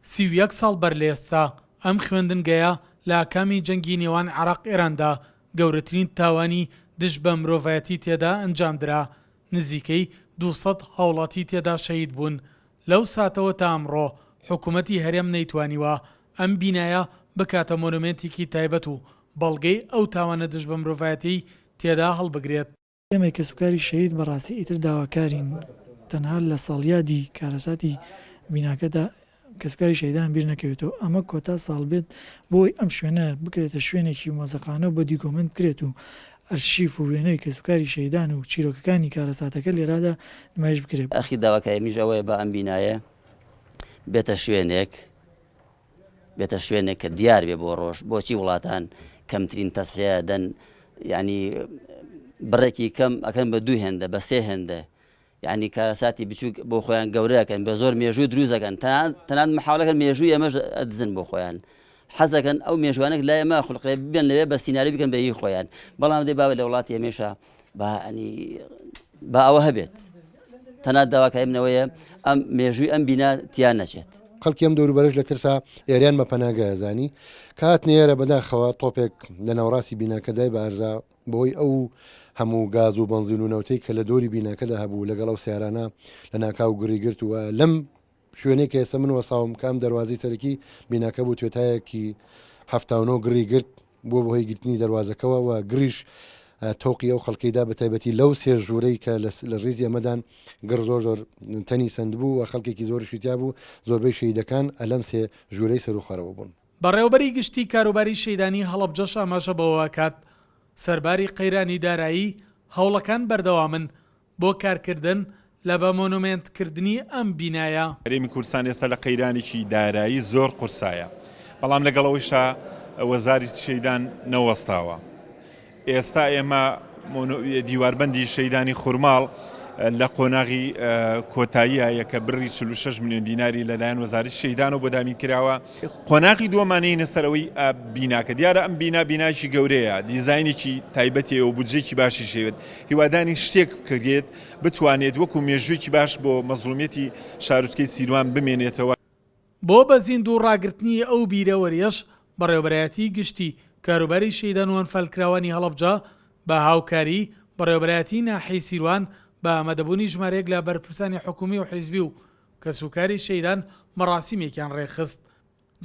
31 ساڵ بەر لە ئێستا ئەم خوێندنگەیە لە ئاکامی جەنگی نێوان عێراق ئێراندا گەورەترین تاوانی دژ بە مرۆڤایەتی تێدا ئەنجامدرا. نزیکەی 200 هاوڵاتی تێدا شەهید بوون. لەو ساتەوە تا ئەمڕۆ حکوومەتی هەرێم نەیتوانیوە ئەم بینایە بکاتە مۆنومێنتێکی تایبەت و بەڵگەی ئەو تاوانە دژ بە مرۆڤایەتی تێدا هەڵبگرێت. ئێمە کەسوکاری شەهید بەڕاستی ئیتر داواکارین تەنها لە ساڵیادی کارەساتی بیناکەدا کەسوکاری شەهیدان بیر نەکەوێتەوە. ئەمە کۆتا ساڵ بێت بۆی ئەم شوێنە بکرێتە شوێنێکی مۆزەخانە بۆ دیکۆمنت بکرێت و ئەرشیف و وێنەی کەسوکاری شەهیدان و چیرۆکەکانی کارەساتەکە لێرادا نمایش بکرێت. ئەخی داواکاریمیش ئەوەیە بە ئەم بینایە بێتە شوێنێک کە دیار بێ بۆ ڕۆژ بۆچی وڵاتان کەمترین تەسحەیە دەن، یعنی بڕێکی کەم ئەکەن بە 2 هێندە بە 3 هێندە، یعنی کارەساتی بچووک بۆ خۆیان گەورەکەن بە زۆر مێژوو دروستەکەن، تەنانەت محاولەکەن مێژووی ئەمەش ئەدزن بۆ خۆیان، حەزەکەن ئەو مێژوانێک لای ئەمە خوڵقێ ببێن لەوێ بە سیناری بکەن بە هی خۆیان. بەڵام دێ باوە لە وڵاتی ئێمێشە با ئەوە هەبێت تەنانەت داواکاریمنەوەیە ئەم مێژووی ئەم بینا تیان نەچێت. خەڵکی ئەم دەوروبەرش لە ترسا ئێریان بە پەناگایە زانی کات نێرە بەداخەوە تۆپێک لە ناوڕاستی بیناکەدای بە ئەرزا بۆی ئەو هەموو گاز و بنزین و نەوتەی کە لە دۆری بیناکەدا هەبوو لەگەڵ ئەو سیارانە لە ناکاو گڕی گرتووە. لەم شوێنێک کە ئێستا من وەساوم کام دەواازەی سەرەکی بیناکە بوو توێتایەکی 79 گڕی گرت بۆ بەهۆی گرتنی دەواازەکەەوە و گریش تۆقی ئەو خەڵکیدا بە تایبەتی لەو سێ ژوورەی کە لە ڕیزی ئەمەدان گڕ زۆر تەنی سند بوو و خەڵکێکی زۆرشی تیا بوو. زۆربەی شەهیدەکان ئەلەم سێ ژوورەی سەر و خوارەوە بوون. بەڕێوەبەری گشتی کاروباری شەیدانی هەڵەبجەش ئاماژە بەوە کات سەرباری قەیرانی دارایی هەوڵەکان بەردەوامن بۆ کارکردن لە بە مۆنومێنتکردنی ئەم بینایە. هەرێمی کوردستان ئێستا لە قەیرانێکی دارایی زۆر قورسایە، بەڵام لەگەڵەوەیشا وەزاری شەیدان نەوەستاوە. ئێستا ئێمە دیواربەندی شەیدانی خورماڵ لە قۆناغی کۆتاییە کە بڕی 46 میلیۆن دیناری لەلایەن وەزارەتی شەیدانەوە بۆ دامین کراوە. قۆناغی دووەمانەی نەسەرەوەی بیناکە دیارە ئەم بینایکی گەورەیە، دیزاینێکی تایبەتێ و بودجێکی باشی شێوێت، هیوادانی شتێک بکرێت بتوانێت وەکو مێژوویەکی باش بۆ مەزڵومیەتی شارۆچکەی سیروان بمێنێتەوە. بۆ بەزیند و ڕاگررتنی ئەو بیرەوەریەش بەڕێوەبەرایەتی گشتی کاروباری شەیدان و ئەنفەلکراوانی هەڵەبجە بە هاوکاری بەڕێوەبەرایەتی ناحیەی سیروان بە ئامادەبوونی ژمارەیەک لە بەرپرسانی حکومی و حیزبی و کەسوکاری شەیدان مەراسیمێکیان ڕێخست.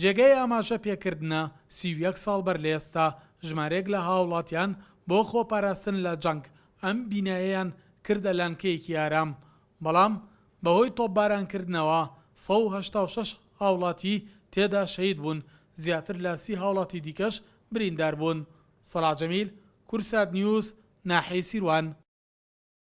جێگەی ئاماژە پێکردنە 31 ساڵ بەر لە ئێستا ژمارەیەک لە هاوڵاتیان بۆ خۆپاراستن لە جەنگ ئەم بینایەیان کردە لانکەیەکی ئارام، بەڵام بەهۆی تۆپبارانکردنەوە 186 هاوڵاتی تێدا شەهید بوون، زیاتر لە 30 هاوڵاتی دیکەش بریندار بوون. سەلاح جەمیل، کورسات نیوز، ناحیەی سیروان.